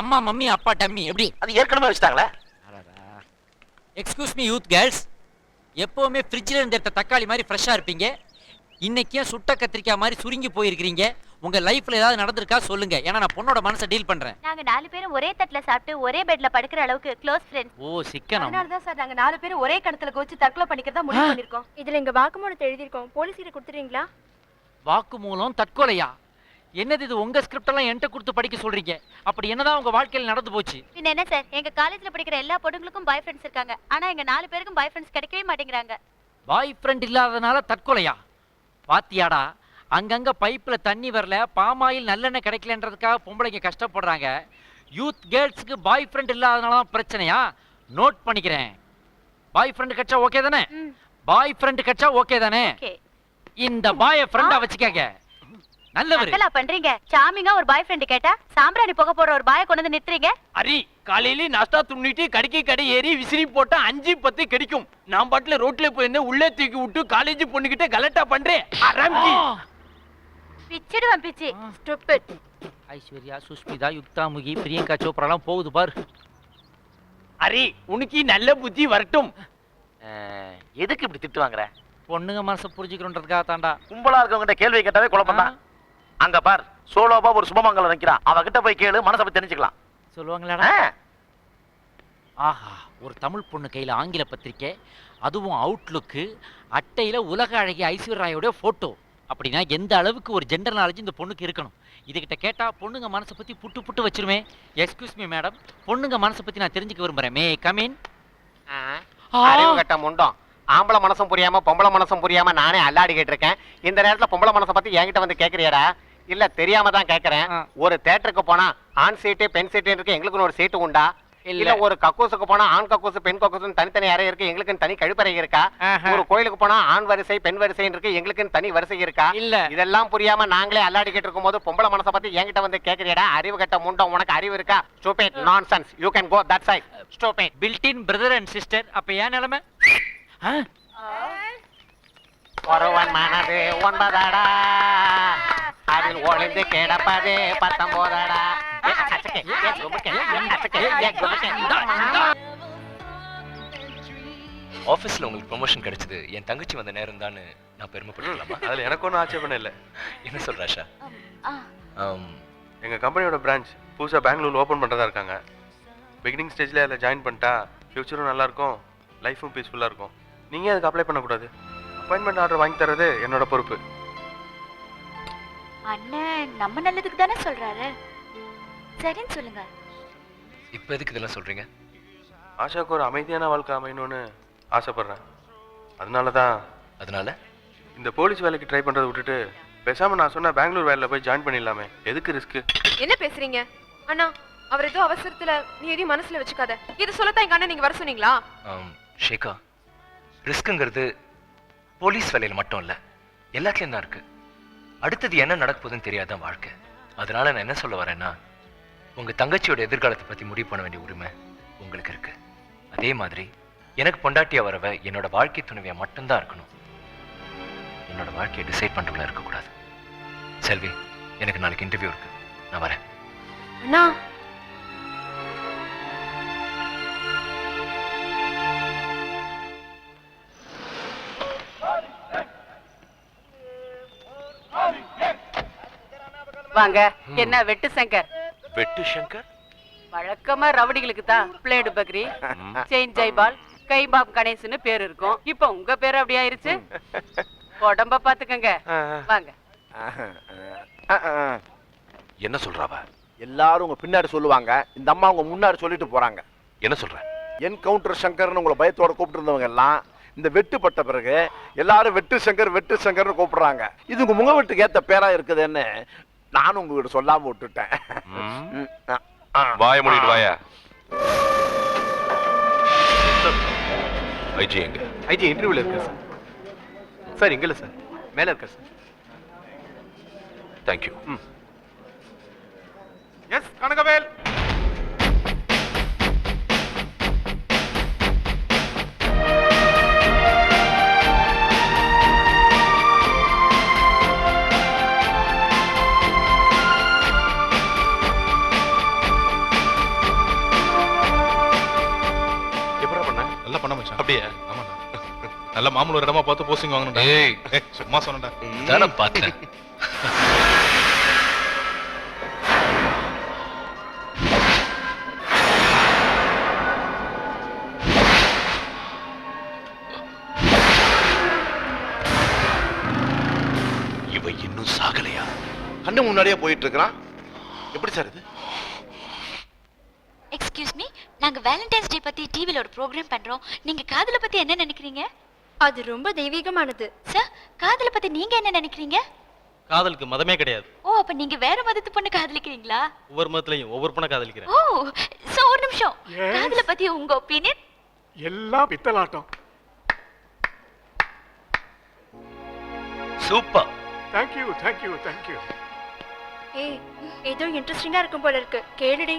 அம்மா மம்மி அப்பா டம்மி எப்படி? அது ஏற்கனவே வச்சுட்டாங்களே. எக்ஸ்கியூஸ் மீ யூத் கேர்ள்ஸ், எப்பவுமே ஃப்ரிட்ஜில் இருந்து எடுத்த தக்காளி மாதிரி ஃப்ரெஷ்ஷாக இருப்பீங்க. இன்னைக்கே சுட்ட கத்திரிக்காய் மாதிரி சுருங்கி போயிருக்கிறீங்க. உங்க லைஃப்ல ஏதாவது நடந்திருக்கா சொல்லுங்க, ஏன்னா நான் பொண்ணோட மனசை டீல் பண்றேன். நாங்க 4 பேரும் ஒரே தட்டுல சாப்பிட்டு ஒரே பெட்ல படுக்கிற அளவுக்கு க்ளோஸ் ஃப்ரெண்ட்ஸ். ஓ சிக்கனம். அதனால தான் சார் நாங்க 4 பேரும் ஒரே கணத்துல கோச்சு தற்கொலை பண்ணிக்கிறதா முடிவு பண்ணிருக்கோம். இதுல எங்க வாக்குமூலத்தை எழுதிருக்கோம், போலீஸ் கிட்ட கொடுத்துறீங்களா? வாக்குமூலம் தற்கொலையா? என்னது இது? உங்க ஸ்கிரிப்ட் எல்லாம் என்கிட்ட கொடுத்து படிக்க சொல்றீங்க. அப்படி என்னதான் உங்க வாழ்க்கையில் நடந்து போச்சு? பின்ன என்ன சார், எங்க காலேஜ்ல படிக்கிற எல்லா பொண்ணுங்களுக்கும் பாய் ஃப்ரெண்ட்ஸ் இருக்காங்க. ஆனா எங்க 4 பேருக்கும் பாய் ஃப்ரெண்ட்ஸ் கிடைக்கவே மாட்டேங்கிறாங்க. பாய் ஃப்ரெண்ட் இல்லாதனால தற்கொலையா? பாத்தியாடா, அங்கங்க பைப்ல தண்ணி வரல, பாமாயில் நல்லெண்ணெய் கிடைக்கலன்றதுக்காக பொம்பளைங்க கஷ்டப்படுறாங்க. யூத் கேர்ள்ஸுக்கு பாய் ஃப்ரெண்ட் இல்லாதனால தான் பிரச்சனையா? நோட் பண்ணிக்கிறேன். பாய் ஃப்ரெண்ட் கட்சா ஓகே தானே? பாய் ஃப்ரெண்ட் கட்சா ஓகே தானே? இந்த பாய் ஃப்ரெண்டா வச்சுக்கங்க. நல்லவரு நல்லா பண்றீங்க. சாமிங்கா ஒரு பாய் ஃப்ரெண்ட் கேட்டா சாம்பிராணி போக போற ஒரு பாயை கொண்டு வந்து நிறுத்துறீங்க. அரி காலையில நாஸ்டா துண்ணிட்டு கடை ஏறி விசிறி போட்டா 5-10 கிடைக்கும். நான் பாட்டுல ரோட்ல போயிருந்த உள்ளே தூக்கி விட்டு காலேஜ் பொண்ணுகிட்ட கலட்டா பண்றேன். அரம்பி பிச்சிடுவேன் பிச்சி. ஸ்டூபிட். ஐஸ்வர்யா, சுஷ்மிதா, யுக்தாமுகி, பிரியங்கா சோப்ராலாம் போகுது பாரு. அரி உனக்கு நல்ல புத்தி வரட்டும். எதுக்கு இப்படி திட்டு வாங்குற? பொண்ணுங்க மனசை புரிஞ்சுக்கிறோன்றதுக்காக தாண்டா. கும்பலா இருக்கவங்கிட்ட கேள்வி கேட்டாவே குழப்பம் தான். அங்க பார், சோலோபா ஒரு சுபமங்கலம் நிக்கிறான். அவகிட்ட போய் கேளு, மனசை பத்தி தெரிஞ்சுக்கலாம். சொல்லுவாங்களாடா? ஆஹா, ஒரு தமிழ் பொண்ணு கையில ஆங்கில பத்திரிக்கை, அதுவும் அவுட்லுக்கு, அட்டையில உலக அழகி ஐஸ்வர்யா ராயோட போட்டோ. அப்படின்னா எந்த அளவுக்கு ஒரு ஜெண்டர் நாலேஜ் இந்த பொண்ணுக்கு இருக்கணும்? இதுகிட்ட கேட்டா பொண்ணுங்க மனசை பத்தி புட்டு புட்டு வச்சிருமே. எக்ஸ்கியூஸ் மீ மேடம், பொண்ணுங்க மனசை பத்தி நான் தெரிஞ்சுக்க விரும்புறேன். May come in? அறிவு கட்ட முண்டம். ஆம்பளை மனசும் புரியாம பொம்பளை மனசும் புரியாம நானே அல்லாடிக்கிட்டு இருக்கேன். இந்த நேரத்துல பொம்பளை மனசை பத்தி என்கிட்ட வந்து கேக்குறியாடா? இல்ல தெரியாம தான் கேக்குறேன். ஒரு தியேட்டருக்கு போனா ஆண் சீட்டு பெண் சீட்டு இருக்கு, எங்களுக்குன்னு ஒரு சீட்டு உண்டா? இல்ல ஒரு கக்கூசுக்கு போனா ஆண் கக்கூசு பெண் கக்கூசுன்னு தனித்தனி அறை இருக்கு, எங்களுக்குன்னு தனி கழிப்பறை இருக்கா? ஒரு கோயிலுக்கு போனா ஆண் வரிசை பெண் வரிசை இருக்கு, எங்களுக்குன்னு தனி வரிசை இருக்கா? இல்ல. இதெல்லாம் புரியாம நாங்களே அல்லாடிக்கிட்டு இருக்கும் போது பொம்பளை மனசை பத்தி என்கிட்ட வந்து கேக்குறியாடா? அறிவு கட்ட முண்டம், உனக்கு அறிவு இருக்கா? Stupid nonsense. You can go that side. Stupid. Built in brother and sister. அப்ப ஏன் நிலைமை? ஒருவன் மனது 9 அதில் ஒளிந்து கிடப்பது 19. ஆபீஸ்ல உங்களுக்கு ப்ரொமோஷன் கிடைச்சது என் தங்கச்சி வந்த நேரம் தான் நான் பெருமைப்பட்டுக்கலாமா? அதுல எனக்கு ஒன்றும் ஆட்சேபணம் இல்லை. என்ன சொல்ற ஆஷா? எங்க கம்பெனியோட பிரான்ச் புதுசா பெங்களூர்ல ஓபன் பண்றதா இருக்காங்க. பிகினிங் ஸ்டேஜ்ல அதில் ஜாயின் பண்ணிட்டா ஃபியூச்சரும் நல்லா இருக்கும், லைஃபும் பீஸ்ஃபுல்லா இருக்கும். நீங்க அதுக்கு அப்ளை பண்ணக்கூடாது. அப்பாயின்மெண்ட் ஆர்டர் வாங்கி தரது என்னோட பொறுப்பு. அண்ணன் நம்ம நல்லதுக்கு தானே சொல்றாரு. சரின்னு சொல்லுங்க. இப்போ எதுக்கு இதெல்லாம் சொல்றீங்க? ஆஷாக்கு ஒரு அமைதியான வாழ்க்கை அமையணும்னு ஆசைப்படுறேன். அதனால இந்த போலீஸ் வேலைக்கு ட்ரை பண்றதை விட்டுட்டு பேசாம நான் சொன்ன பெங்களூர் வேலையில போய் ஜாயின் பண்ணிடலாமே. எதுக்கு ரிஸ்க்? என்ன பேசுறீங்க அண்ணா? அவர் ஏதோ அவசரத்துல நீ எதையும் மனசுல வச்சுக்காத. இது சொல்லத்தான் எங்க அண்ணன் நீங்க வர சொன்னீங்களா? ஷேகா, ரிஸ்க்குங்கிறது போலீஸ் வேலையில் மட்டும் இல்லை, எல்லாத்துலேயும் தான் இருக்கு. அடுத்தது என்ன நடக்க போகுதுன்னு தெரியாதான் வாழ்க்கை. அதனால நான் என்ன சொல்ல வரேன்னா, உங்க தங்கச்சியோட எதிர்காலத்தை பத்தி முடிவு பண்ண வேண்டிய உரிமை உங்களுக்கு இருக்கு. அதே மாதிரி எனக்கு பொண்டாட்டியா வரவ என்னோட வாழ்க்கை துணைவியா மட்டும்தான் இருக்கணும். என்னோட வாழ்க்கையை டிசைட் பண்றதுல இருக்கக்கூடாது. செல்வி, எனக்கு நாளைக்கு இன்டர்வியூ இருக்கு, நான் வரேன். அண்ணா வாங்க. என்ன வெட்டு சங்கர்? வெட்டு சங்கர் வழக்கமா ரவுடிகளுக்கு தான் பிளேடு பக்ரி, செயின் ஜெய்பால், கைபாப் கணேசன்னு பேர் இருக்கும். இப்ப உங்க பேர் அப்படி ஆயிருச்சு. உடம்ப பாத்துக்கங்க. வாங்க. என்ன சொல்றாவ? எல்லாரும் உங்க பின்னாடி சொல்லுவாங்க, இந்த அம்மா உங்க முன்னாடி சொல்லிட்டு போறாங்க. என்ன சொல்ற? என்கவுண்டர் சங்கர்னு உங்களை பயத்தோட கூப்பிட்டு இருந்தவங்க எல்லாம் இந்த வெட்டுப்பட்ட பிறகு எல்லாரும் வெட்டு சங்கர்னு கூப்பிடுறாங்க. இது உங்க முகவெட்டுக்கு ஏத்த பேரா இருக்குதுன்னு நானும் உங்ககிட்ட சொல்லாம விட்டுட்டேன். வாய மூடிட்டு வாயா. ஐஜி எங்க? ஐஜி இன்டர்வியூல இருக்கு சார். சார் இங்க இல்ல சார், மேல இருக்க சார். தேங்க்யூ. எஸ் கனகவேல். மச்சான். அப்படியா? ஆமாடா. நல்ல மாமூல் ஒரு இடமா பார்த்து போஸ்டிங் வாங்கணும்டா. ஏய் சும்மா சொன்னடா. தானே பார்த்தேன். இவன் இன்னும் சாகலையா? கண்ணு முன்னாடியே போயிட்டு இருக்கிறான். எப்படி சார் இது? எக்ஸ்கியூஸ் மீ, நாங்க வேலண்டைன்ஸ் டே பத்தி டிவில ஒரு ப்ரோக்ராம் பண்றோம். நீங்க காதல பத்தி என்ன நினைக்கிறீங்க? அது ரொம்ப தெய்வீகமானது. சார், காதல பத்தி நீங்க என்ன நினைக்கிறீங்க? காதலுக்கு மதமே கிடையாது. ஓ, அப்ப நீங்க வேற மதத்து பொண்ணு காதலிக்கிறீங்களா? ஒவ்வொரு மதத்துலயும் ஒவ்வொரு பொண்ணை காதலிக்கிறேன். ஓ, சோ ஒரு நிமிஷம். காதல பத்தி உங்க ஒபினியன்? எல்லாம் பித்தலாட்டம். Super. Thank you, thank you, thank you. ஏய், ஏதோ இன்ட்ரெஸ்டிங்கா இருக்கும் போல இருக்கு. கேளுடி.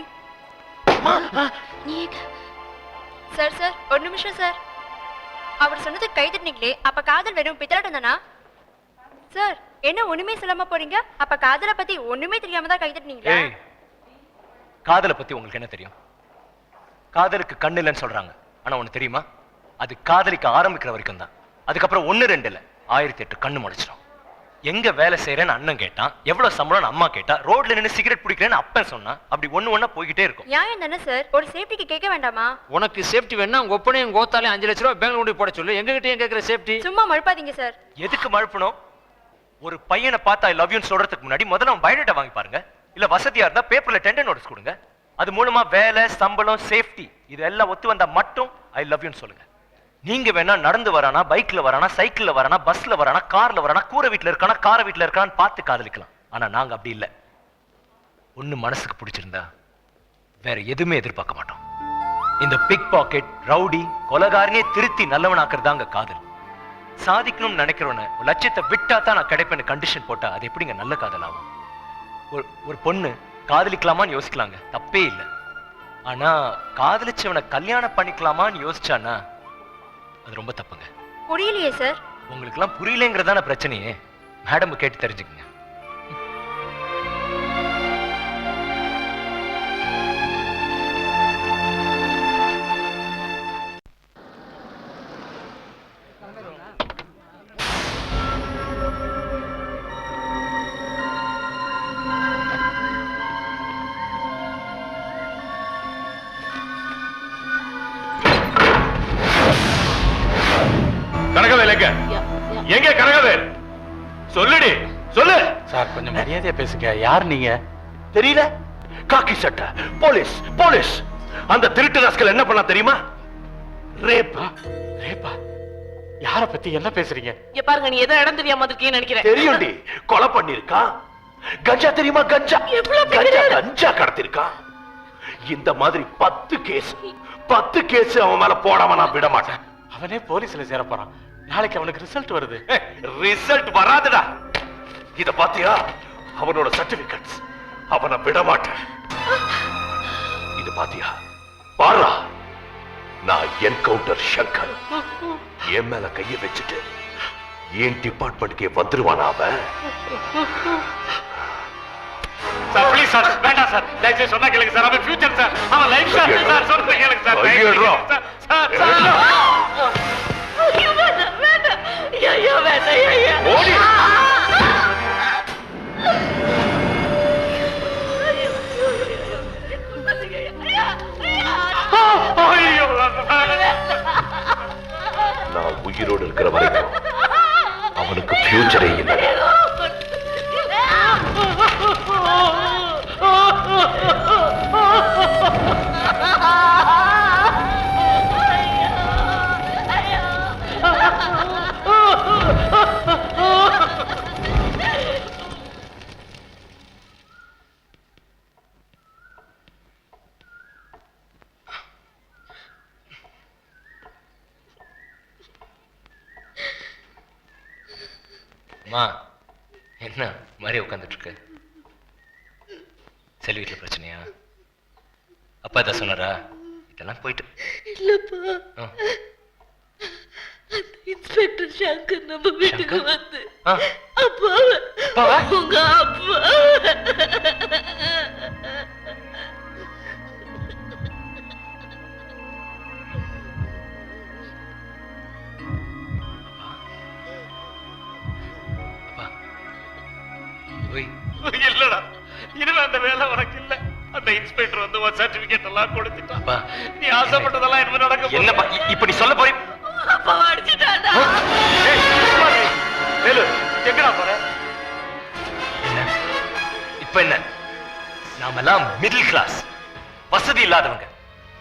சார் சார், ஒரு நிமிஷம் சார். அவர் சொன்னது கை தட்டினீங்களே, அப்ப காதல் வெறும் பித்தலாட்டம் தானா? சார், என்ன ஒண்ணுமே சொல்லாம போறீங்க? அப்ப காதலை பத்தி ஒண்ணுமே தெரியாம தான் கை தட்டினீங்களா? ஏய், காதலை பத்தி உங்களுக்கு என்ன தெரியும்? காதலுக்கு கண்ணு இல்லைன்னு சொல்றாங்க. ஆனா ஒண்ணு தெரியுமா? அது காதலிக்க ஆரம்பிக்கிற வரைக்கும் தான். அதுக்கப்புறம் 1 2 இல்ல 1008 கண்ணு முளைச்சிடும். எங்க வேலை செய்யறேன்னு அண்ணன் கேட்டான், எவ்வளவு சம்பளம்னு அம்மா கேட்டா, ரோட்ல நின்று சிகரெட் பிடிக்கிறேன்னு அப்பன் சொன்னான். அப்படி ஒண்ணு போய்கிட்டே இருக்கும். நியாயம் தானே சார்? ஒரு சேஃப்டிக்கு கேட்க வேண்டாமா? உனக்கு சேஃப்டி வேணா உங்க ஒப்பனையும் கோத்தாலே 5 லட்ச ரூபாய் பெங்களூர் கொண்டு போட சொல்லு. எங்ககிட்ட ஏன் கேட்கிற சேஃப்டி? சும்மா மழுப்பாதீங்க சார். எதுக்கு மழுப்பணும்? ஒரு பையனை பார்த்தா ஐ லவ் யூன்னு சொல்றதுக்கு முன்னாடி முதல்ல அவன் பயோடேட்டா வாங்கி பாருங்க. இல்ல வசதியா இருந்தா பேப்பர்ல டெண்டர் நோட்டீஸ் கொடுங்க. அது மூலமா வேலை, சம்பளம், சேஃப்டி இது எல்லாம் ஒத்து வந்தா மட்டும் ஐ லவ் யூன்னு சொல்லுங்க. நீங்க வேணா நடந்து வரானா, பைக்ல வரானா, சைக்கிள்ல வரானா, பஸ்ல வரானா, கார்ல வரானா, கூரை வீட்டுல இருக்கானா, கார வீட்டுல இருக்கான்னு பார்த்து காதலிக்கலாம். ஆனா நாங்க அப்படி இல்ல. ஒண்ணு மனசுக்கு பிடிச்சிருந்தா வேற எதுவுமே எதிர்பார்க்க மாட்டோம். இந்த பிக் பாக்கெட், ரவுடி, கொலகாரனே திருத்தி நல்லவனாக்குறதாங்க காதல். சாதிக்கணும்னு நினைக்கிறவன லட்சியத்தை விட்டா தான் நான் கிடைப்பேன்னு கண்டிஷன் போட்டா அது எப்படிங்க நல்ல காதல் ஆகும்? ஒரு பொண்ணு காதலிக்கலாமான்னு யோசிக்கலாங்க, தப்பே இல்லை. ஆனா காதலிச்சவனை கல்யாணம் பண்ணிக்கலாமான்னு யோசிச்சானா அது ரொம்ப தப்புங்க. புரியலையே சார். உங்களுக்கு எல்லாம் புரியலங்கிறதான பிரச்சனையே. மேடம் கேட்டு தெரிஞ்சுக்கங்க. கனகவேல் எங்க? எங்க கனகவேல்? சொல்லுடி, சொல்லு. சார் கொஞ்சம் மரியாதையா பேசுங்க. யார் நீங்க? தெரியல? காக்கி சட்டை, போலீஸ், போலீஸ். அந்த திருட்டு ராஸ்கல் என்ன பண்ணா தெரியுமா? ரேப்பா. ரேப்பா? யார பத்தி என்ன பேசுறீங்க? இங்க பாருங்க, நீ ஏதோ இடம் தெரியாம இருக்கீங்கன்னு நினைக்கிறேன். தெரியும்டி, கொலை பண்ணிருக்கா. கஞ்சா தெரியுமா? கஞ்சா கஞ்சா கடத்திருக்கா. இந்த மாதிரி 10 கேஸ் அவன் மேல போடாம நான் விட மாட்டேன். அவனே போலீஸ்ல சேர போறான். நாளைக்கு அவனுக்கு ரிசல்ட் வருது. ரிசல்ட் வராதுடா. இத பாத்தியா? அவனோட சர்டிபிகேட்ஸ். அவனை விட மாட்டேன். இது பாத்தியா? பாரா, நான் என்கவுண்டர் சங்கர். என் மேல கைய வச்சுட்டு என் டிபார்ட்மெண்ட்கே வந்துருவானா அவன்? சார் ப்ளீஸ் சார், வேண்டாம் சார். தயவுசெய்து சொன்னா கேளுங்க சார். அவன் ஃபியூச்சர் சார். அவன் லைஃப் சார். சார் சொல்றத கேளுங்க சார். சார் ஐயோ வேண்டாம் வேண்டாம். ஐயோ வேண்டாம். ஐயோ ஓடி. நான் உயிரோடு இருக்கிற வரைக்கும் அவனுக்கு ஃபியூச்சரே இல்லை. அம்மா, என்ன மாதிரி உட்காந்துட்டு இருக்க? செல்வி வீட்டுல பிரச்சனையா? அப்பா இதை சொன்னாரா? இதெல்லாம் போயிட்டு இல்லப்பா, இன்ஸ்பெக்டர் சங்கர் நம்ம வீட்டுக்கு வந்து அப்பாவை உங்க அப்பா இனிமே அந்த வேலை உனக்கு இல்ல. அந்த இன்ஸ்பெக்டர் வந்து உன் சர்டிபிகேட் எல்லாம் கொடுத்துட்டான். அப்பா, நீ ஆசைப்பட்டதெல்லாம் இனிமே நடக்க போகுது. என்னப்பா இப்ப நீ சொல்ல போறீ? ஏய், சும்மா இரு. வேலு, எங்கடா போற? என்ன இப்ப என்ன? நாமெல்லாம் மிடில் கிளாஸ், வசதி இல்லாதவங்க.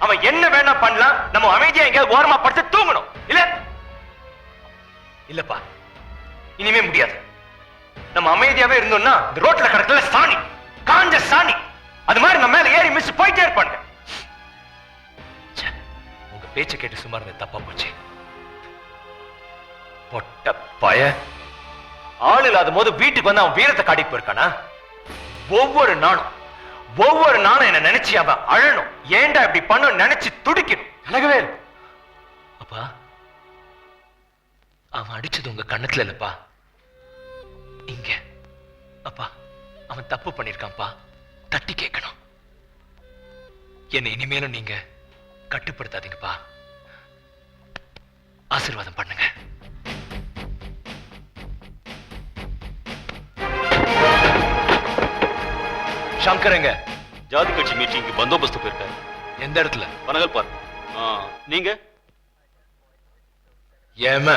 அவன் என்ன வேணா பண்ணலாம், நம்ம அமைதியா எங்கேயாவது ஓரமா படுத்து தூங்கணும் இல்ல? இல்லப்பா, இனிமே முடியாது. நம்ம அமைதியாவே இருந்தோம்னா இந்த ரோட்ல கிடக்கல சாணி, காஞ்ச சாணி, அது மாதிரி நம்ம மேல ஏறி மிஸ் போயிட்டே இருப்பாங்க. உங்க பேச்சை கேட்டு சும்மா இருந்த தப்பா போச்சு. பொட்ட பய ஆள் இல்லாத போது வீட்டுக்கு வந்து அவன் வீரத்தை காட்டிட்டு போயிருக்கானா? ஒவ்வொரு நாளும் என்ன நினைச்சு அவன் அழணும். ஏன்டா இப்படி பண்ண நினைச்சு துடிக்கணும். அழகவே அப்பா, அவன் அடிச்சது உங்க கண்ணத்துல இல்லப்பா, இங்க. அப்பா, அவன் தப்பு பண்ணிருக்கான்ப்பா, தட்டி கேட்கணும். என்னை இனிமேலும் நீங்க கட்டுப்படுத்தாதீங்கப்பா. ஆசீர்வாதம் பண்ணுங்க. சங்கரங்க ஜாதி கட்சி மீட்டிங்க்கு பந்தோபஸ்து போயிருக்காரு. எந்த இடத்துல? பனகல் பார்க். நீங்க ஏமா